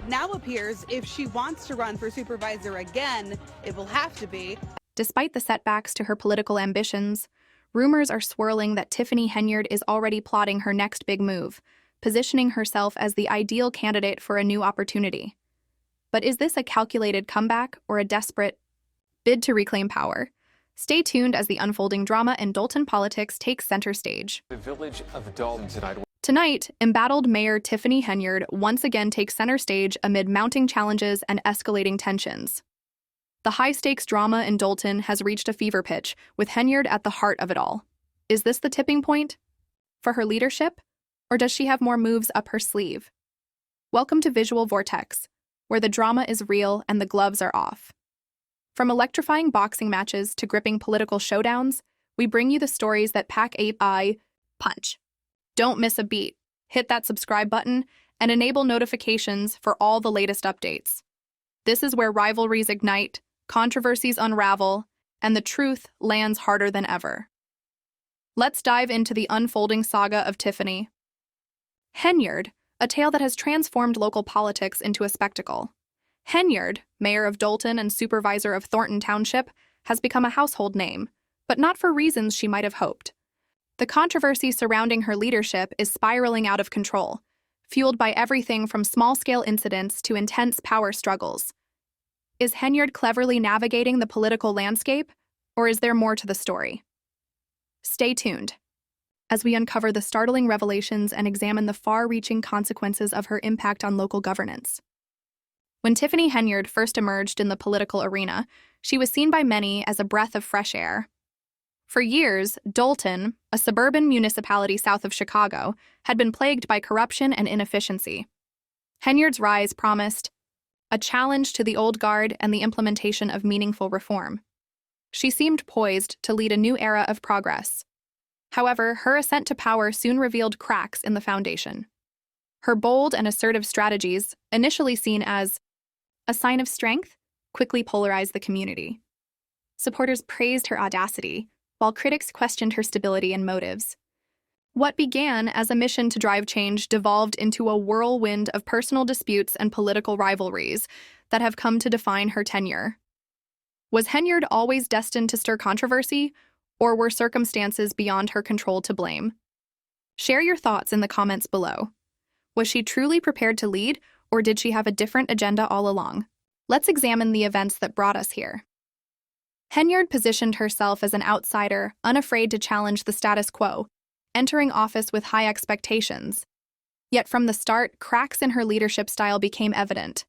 It now appears if she wants to run for supervisor again, it will have to be. Despite the setbacks to her political ambitions, rumors are swirling that Tiffany Henyard is already plotting her next big move, positioning herself as the ideal candidate for a new opportunity. But is this a calculated comeback or a desperate bid to reclaim power? Stay tuned as the unfolding drama in Dolton politics takes center stage. The village of Dolton tonight. Tonight, embattled Mayor Tiffany Henyard once again takes center stage amid mounting challenges and escalating tensions. The high-stakes drama in Dolton has reached a fever pitch, with Henyard at the heart of it all. Is this the tipping point for her leadership, or does she have more moves up her sleeve? Welcome to Visual Vortex, where the drama is real and the gloves are off. From electrifying boxing matches to gripping political showdowns, we bring you the stories that pack a punch. Don't miss a beat. Hit that subscribe button and enable notifications for all the latest updates. This is where rivalries ignite, controversies unravel, and the truth lands harder than ever. Let's dive into the unfolding saga of Tiffany Henyard, a tale that has transformed local politics into a spectacle. Henyard, mayor of Dolton and supervisor of Thornton Township, has become a household name, but not for reasons she might have hoped. The controversy surrounding her leadership is spiraling out of control, fueled by everything from small-scale incidents to intense power struggles. Is Henyard cleverly navigating the political landscape, or is there more to the story? Stay tuned as we uncover the startling revelations and examine the far-reaching consequences of her impact on local governance. When Tiffany Henyard first emerged in the political arena, she was seen by many as a breath of fresh air. For years, Dolton, a suburban municipality south of Chicago, had been plagued by corruption and inefficiency. Henyard's rise promised a challenge to the old guard and the implementation of meaningful reform. She seemed poised to lead a new era of progress. However, her ascent to power soon revealed cracks in the foundation. Her bold and assertive strategies, initially seen as a sign of strength, quickly polarized the community. Supporters praised her audacity, while critics questioned her stability and motives. What began as a mission to drive change devolved into a whirlwind of personal disputes and political rivalries that have come to define her tenure. Was Henyard always destined to stir controversy, or were circumstances beyond her control to blame? Share your thoughts in the comments below. Was she truly prepared to lead, or did she have a different agenda all along? Let's examine the events that brought us here. Henyard positioned herself as an outsider, unafraid to challenge the status quo, entering office with high expectations. Yet from the start, cracks in her leadership style became evident.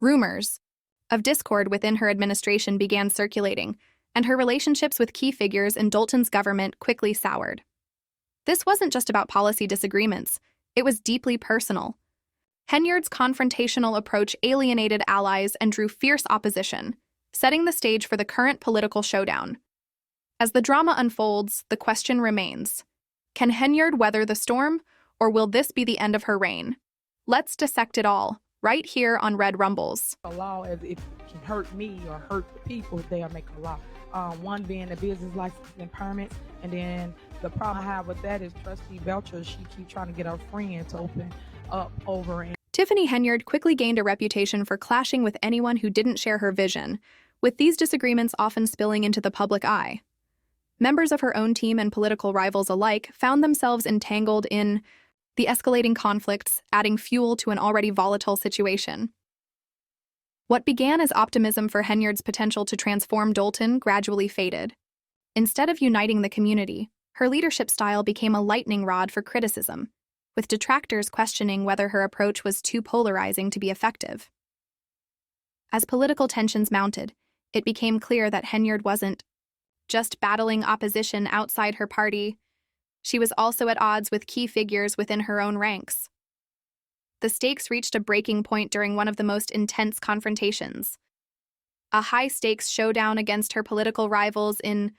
Rumors of discord within her administration began circulating, and her relationships with key figures in Dolton's government quickly soured. This wasn't just about policy disagreements, it was deeply personal. Henyard's confrontational approach alienated allies and drew fierce opposition, setting the stage for the current political showdown. As the drama unfolds, the question remains: can Henyard weather the storm, or will this be the end of her reign? Let's dissect it all, right here on Red Rumbles. A law, as it can hurt me or hurt the people, they'll make a law. One being the business license and permits, and then the problem I have with that is Trustee Belcher, she keeps trying to get her friend to open up over in. Tiffany Henyard quickly gained a reputation for clashing with anyone who didn't share her vision, with these disagreements often spilling into the public eye. Members of her own team and political rivals alike found themselves entangled in the escalating conflicts, adding fuel to an already volatile situation. What began as optimism for Henyard's potential to transform Dolton gradually faded. Instead of uniting the community, her leadership style became a lightning rod for criticism, with detractors questioning whether her approach was too polarizing to be effective. As political tensions mounted, it became clear that Henyard wasn't just battling opposition outside her party, she was also at odds with key figures within her own ranks. The stakes reached a breaking point during one of the most intense confrontations. A high-stakes showdown against her political rivals in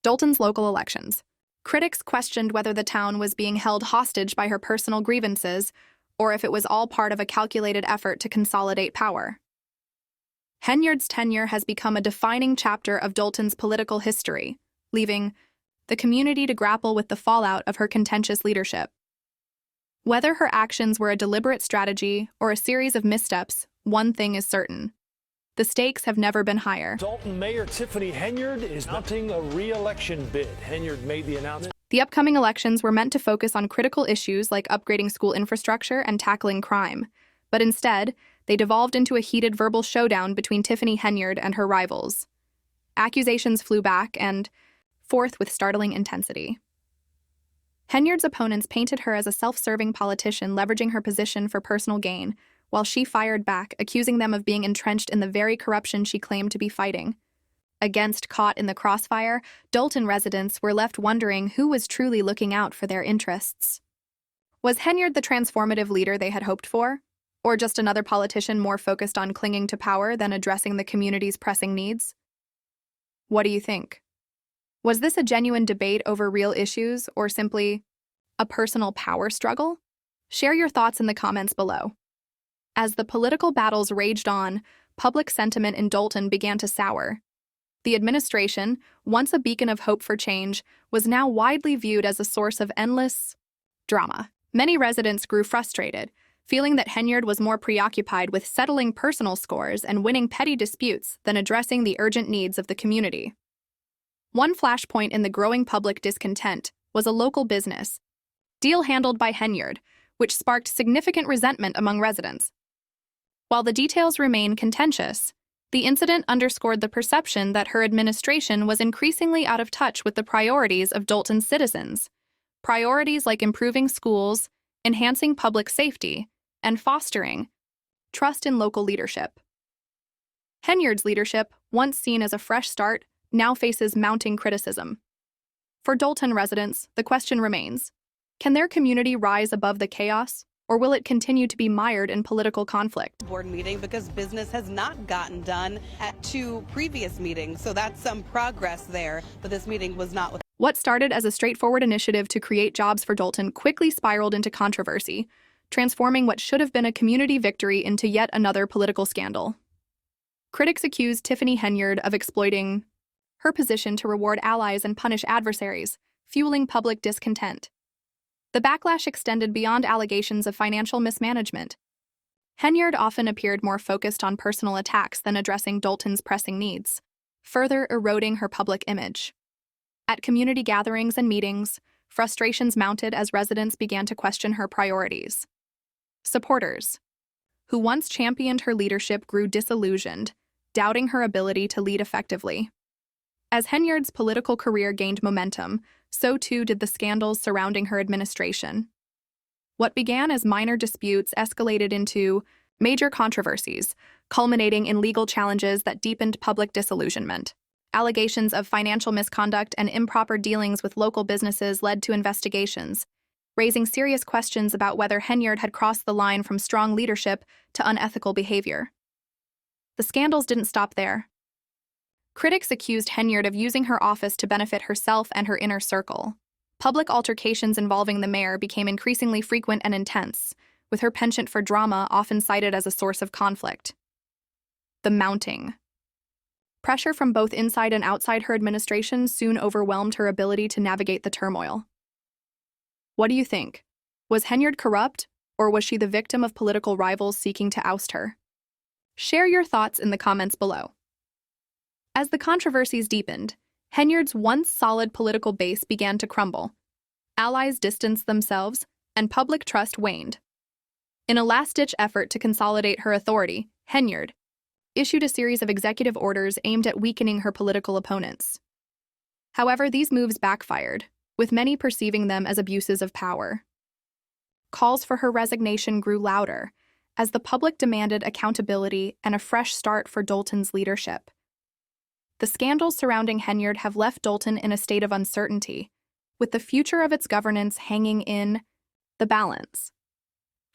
Dolton's local elections. Critics questioned whether the town was being held hostage by her personal grievances, or if it was all part of a calculated effort to consolidate power. Henyard's tenure has become a defining chapter of Dolton's political history, leaving the community to grapple with the fallout of her contentious leadership. Whether her actions were a deliberate strategy or a series of missteps, one thing is certain. The stakes have never been higher. Dolton Mayor Tiffany Henyard is mounting a re-election bid. Henyard made the announcement. The upcoming elections were meant to focus on critical issues like upgrading school infrastructure and tackling crime, but instead, they devolved into a heated verbal showdown between Tiffany Henyard and her rivals. Accusations flew back and forth with startling intensity. Henyard's opponents painted her as a self-serving politician leveraging her position for personal gain, while she fired back, accusing them of being entrenched in the very corruption she claimed to be fighting. Against caught in the crossfire, Dolton residents were left wondering who was truly looking out for their interests. Was Henyard the transformative leader they had hoped for? Or just another politician more focused on clinging to power than addressing the community's pressing needs? What do you think? Was this a genuine debate over real issues, or simply a personal power struggle? Share your thoughts in the comments below. As the political battles raged on, public sentiment in Dolton began to sour. The administration, once a beacon of hope for change, was now widely viewed as a source of endless drama. Many residents grew frustrated, feeling that Henyard was more preoccupied with settling personal scores and winning petty disputes than addressing the urgent needs of the community. One flashpoint in the growing public discontent was a local business deal handled by Henyard, which sparked significant resentment among residents. While the details remain contentious, the incident underscored the perception that her administration was increasingly out of touch with the priorities of Dolton's citizens. Priorities like improving schools, enhancing public safety, and fostering trust in local leadership. Henyard's leadership, once seen as a fresh start, now faces mounting criticism. For Dolton residents, the question remains: can their community rise above the chaos, or will it continue to be mired in political conflict? Board meeting because business has not gotten done at 2 previous meetings, so that's some progress there, but this meeting was not with. What started as a straightforward initiative to create jobs for Dolton quickly spiraled into controversy, transforming what should have been a community victory into yet another political scandal. Critics accused Tiffany Henyard of exploiting her position to reward allies and punish adversaries, fueling public discontent. The backlash extended beyond allegations of financial mismanagement. Henyard often appeared more focused on personal attacks than addressing Dolton's pressing needs, further eroding her public image. At community gatherings and meetings, frustrations mounted as residents began to question her priorities. Supporters, who once championed her leadership, grew disillusioned, doubting her ability to lead effectively. As Henyard's political career gained momentum, so too did the scandals surrounding her administration. What began as minor disputes escalated into major controversies, culminating in legal challenges that deepened public disillusionment. Allegations of financial misconduct and improper dealings with local businesses led to investigations, raising serious questions about whether Henyard had crossed the line from strong leadership to unethical behavior. The scandals didn't stop there. Critics accused Henyard of using her office to benefit herself and her inner circle. Public altercations involving the mayor became increasingly frequent and intense, with her penchant for drama often cited as a source of conflict. The mounting pressure from both inside and outside her administration soon overwhelmed her ability to navigate the turmoil. What do you think? Was Henyard corrupt, or was she the victim of political rivals seeking to oust her? Share your thoughts in the comments below. As the controversies deepened, Henyard's once solid political base began to crumble. Allies distanced themselves, and public trust waned. In a last-ditch effort to consolidate her authority, Henyard issued a series of executive orders aimed at weakening her political opponents. However, these moves backfired, with many perceiving them as abuses of power. Calls for her resignation grew louder, as the public demanded accountability and a fresh start for Dolton's leadership. The scandals surrounding Henyard have left Dolton in a state of uncertainty, with the future of its governance hanging in the balance.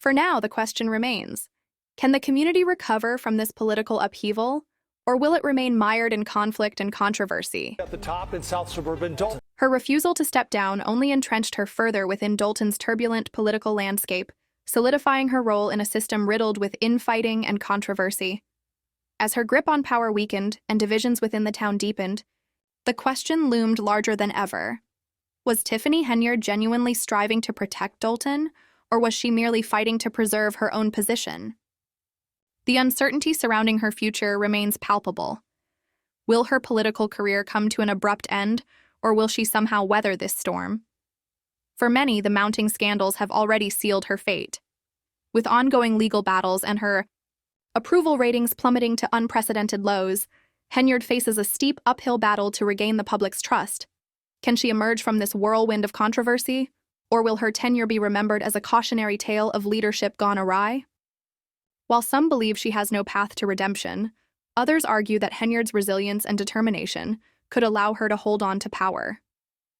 For now, the question remains: can the community recover from this political upheaval, or will it remain mired in conflict and controversy? At the top in South Suburban Dolton. Her refusal to step down only entrenched her further within Dolton's turbulent political landscape, solidifying her role in a system riddled with infighting and controversy. As her grip on power weakened and divisions within the town deepened, the question loomed larger than ever. Was Tiffany Henyard genuinely striving to protect Dolton, or was she merely fighting to preserve her own position? The uncertainty surrounding her future remains palpable. Will her political career come to an abrupt end, or will she somehow weather this storm? For many, the mounting scandals have already sealed her fate. With ongoing legal battles and her approval ratings plummeting to unprecedented lows, Henyard faces a steep uphill battle to regain the public's trust. Can she emerge from this whirlwind of controversy, or will her tenure be remembered as a cautionary tale of leadership gone awry? While some believe she has no path to redemption, others argue that Henyard's resilience and determination could allow her to hold on to power.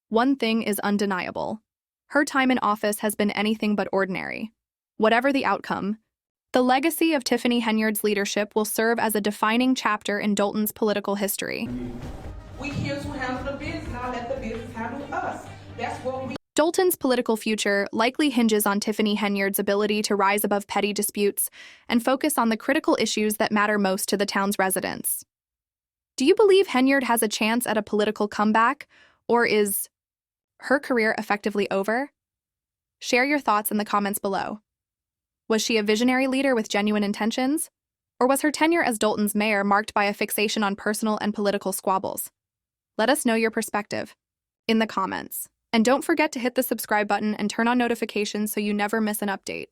One thing is undeniable. Her time in office has been anything but ordinary. Whatever the outcome, the legacy of Tiffany Henyard's leadership will serve as a defining chapter in Dolton's political history. We here to handle the business, not let the business handle us. That's what we. Dolton's political future likely hinges on Tiffany Henyard's ability to rise above petty disputes and focus on the critical issues that matter most to the town's residents. Do you believe Henyard has a chance at a political comeback, or is her career effectively over? Share your thoughts in the comments below. Was she a visionary leader with genuine intentions? Or was her tenure as Dolton's mayor marked by a fixation on personal and political squabbles? Let us know your perspective in the comments. And don't forget to hit the subscribe button and turn on notifications so you never miss an update.